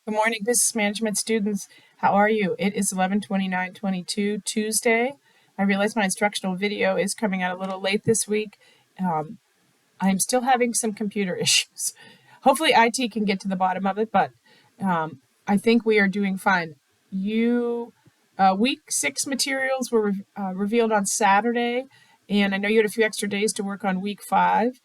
Good morning, business management students. How are you? It is 11/29/22 Tuesday. I realize my instructional video is coming out a little late this week. Um, I'm still having some computer issues. Hopefully IT can get to the bottom of it, but I think we are doing fine. Week 6 materials were revealed on Saturday, and I know you had a few extra days to work on week 5.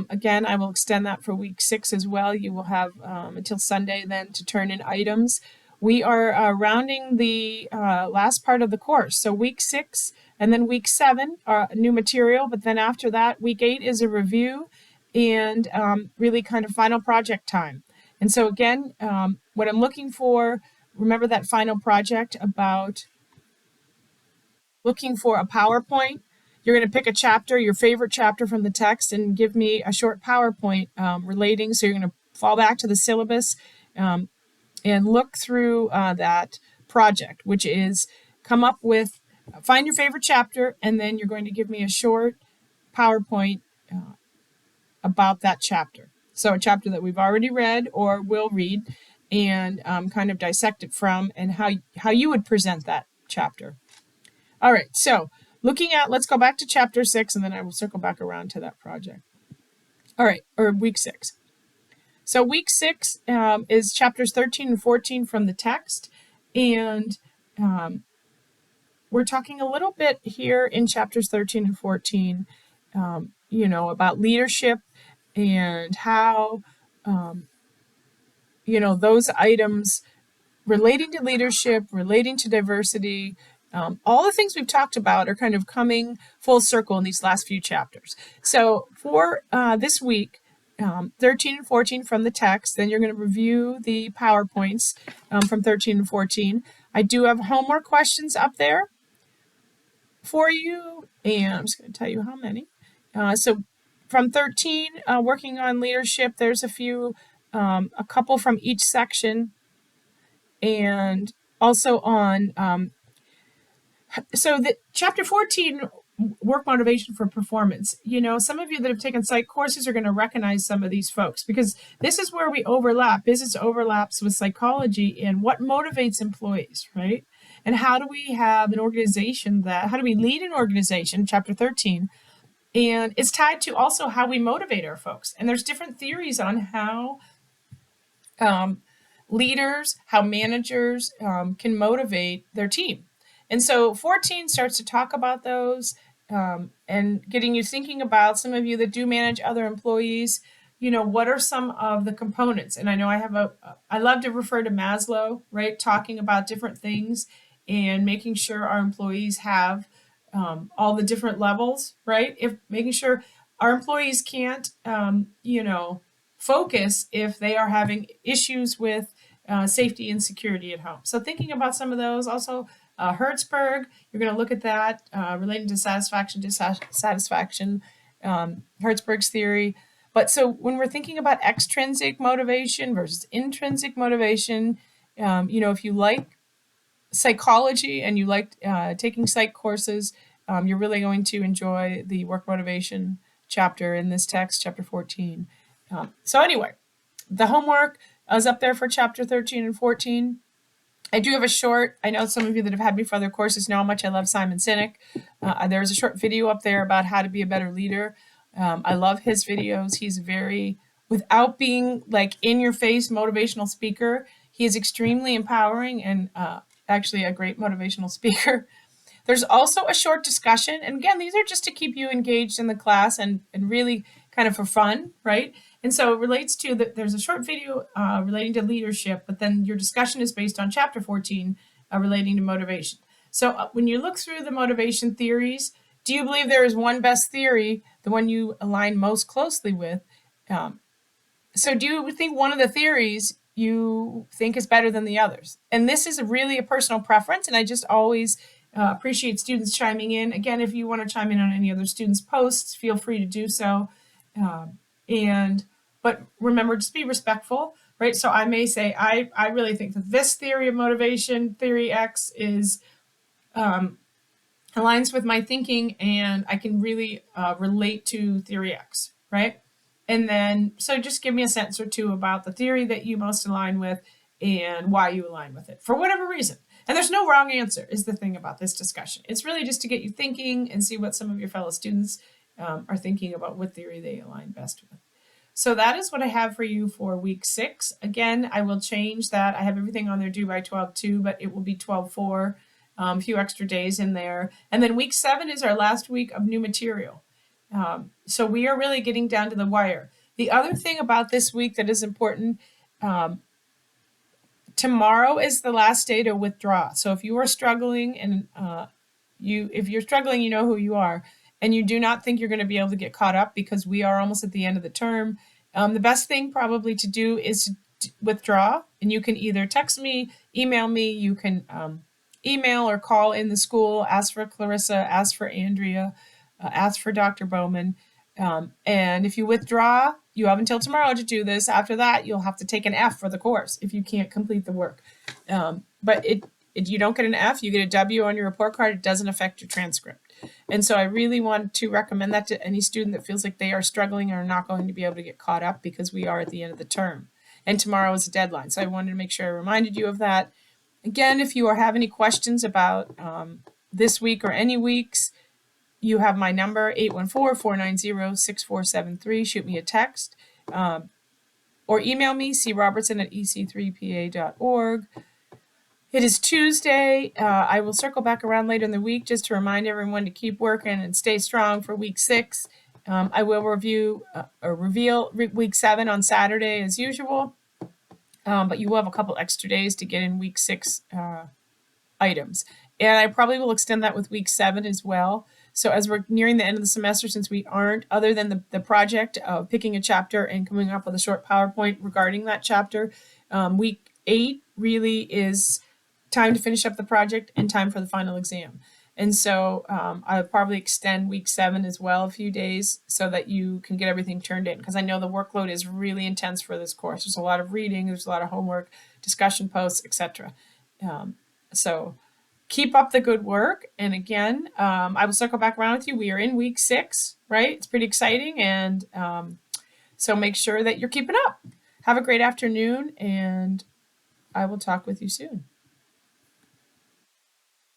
Again, I will extend that for week 6 as well. You will have until Sunday then to turn in items. We are rounding the last part of the course. So week 6 and then week 7 are new material, but then after that, week 8 is a review and really kind of final project time. And so again, what I'm looking for, remember that final project about looking for a PowerPoint. You're going to pick a chapter, your favorite chapter from the text, and give me a short PowerPoint relating. So you're going to fall back to the syllabus and look through that project, which is find your favorite chapter, and then you're going to give me a short PowerPoint about that chapter. So a chapter that we've already read or will read, and kind of dissect it from and how you would present that chapter. All right, so let's go back to chapter 6, and then I will circle back around to that project. All right, or week 6. So week 6 is chapters 13 and 14 from the text, and we're talking a little bit here in chapters 13 and 14, about leadership and how, those items relating to leadership, relating to diversity, all the things we've talked about are kind of coming full circle in these last few chapters. So for this week, 13 and 14 from the text, then you're going to review the PowerPoints from 13 and 14. I do have homework questions up there for you, and I'm just going to tell you how many. So from 13, working on leadership, there's a couple from each section, and also on so the chapter 14, work motivation for performance. Some of you that have taken psych courses are going to recognize some of these folks, because this is where we overlap. Business overlaps with psychology and what motivates employees, right? And how do we have an organization how do we lead an organization, chapter 13, and it's tied to also how we motivate our folks. And there's different theories on how leaders, how managers can motivate their team. And so 14 starts to talk about those and getting you thinking about, some of you that do manage other employees, what are some of the components? And I know I love to refer to Maslow, right? Talking about different things and making sure our employees have all the different levels, right? Making sure our employees can't, focus if they are having issues with safety and security at home. So thinking about some of those. Also, Hertzberg, you're going to look at that relating to satisfaction, dissatisfaction, Hertzberg's theory. But so when we're thinking about extrinsic motivation versus intrinsic motivation, if you like psychology and you like taking psych courses, you're really going to enjoy the work motivation chapter in this text, chapter 14. So anyway, the homework is up there for chapter 13 and 14. I do have I know some of you that have had me for other courses know how much I love Simon Sinek. There's a short video up there about how to be a better leader. I love his videos. He's without being like in your face motivational speaker, he is extremely empowering and actually a great motivational speaker. There's also a short discussion. And again, these are just to keep you engaged in the class and really kind of for fun, right? And so it relates to there's a short video relating to leadership, but then your discussion is based on chapter 14 relating to motivation. So when you look through the motivation theories, do you believe there is one best theory, the one you align most closely with? So do you think one of the theories you think is better than the others? And this is really a personal preference, and I just always appreciate students chiming in. Again, if you want to chime in on any other students' posts, feel free to do so. But remember, just be respectful, right? So I may say, I really think that this theory of motivation, theory X, is aligns with my thinking, and I can really relate to theory X, right? And then, so just give me a sentence or two about the theory that you most align with, and why you align with it for whatever reason. And there's no wrong answer is the thing about this discussion. It's really just to get you thinking and see what some of your fellow students are thinking about what theory they align best with. So that is what I have for you for week 6. Again, I will change that. I have everything on there due by 12/2, but it will be 12/4, a few extra days in there. And then week 7 is our last week of new material. So we are really getting down to the wire. The other thing about this week that is important, tomorrow is the last day to withdraw. So if you are struggling and if you're struggling, you know who you are, and you do not think you're going to be able to get caught up because we are almost at the end of the term, the best thing probably to do is to withdraw. And you can either text me, email me, you can email or call in the school, ask for Clarissa, ask for Andrea, ask for Dr. Bowman. And if you withdraw, you have until tomorrow to do this. After that, you'll have to take an F for the course if you can't complete the work. But you don't get an F, you get a W on your report card. It doesn't affect your transcript. And so I really want to recommend that to any student that feels like they are struggling or not going to be able to get caught up, because we are at the end of the term. And tomorrow is a deadline. So I wanted to make sure I reminded you of that. Again, if you have any questions about this week or any weeks, you have my number, 814-490-6473. Shoot me a text or email me, crobertson@ec3pa.org. It is Tuesday. I will circle back around later in the week just to remind everyone to keep working and stay strong for week 6. I will reveal week 7 on Saturday as usual, but you will have a couple extra days to get in week 6 items. And I probably will extend that with week 7 as well. So as we're nearing the end of the semester, since we aren't, other than the project of picking a chapter and coming up with a short PowerPoint regarding that chapter, week 8 really is time to finish up the project and time for the final exam. And so I would probably extend week 7 as well a few days so that you can get everything turned in, because I know the workload is really intense for this course. There's a lot of reading, there's a lot of homework, discussion posts, etc. So keep up the good work. And again, I will circle back around with you. We are in week 6, right? It's pretty exciting. And so make sure that you're keeping up. Have a great afternoon, and I will talk with you soon.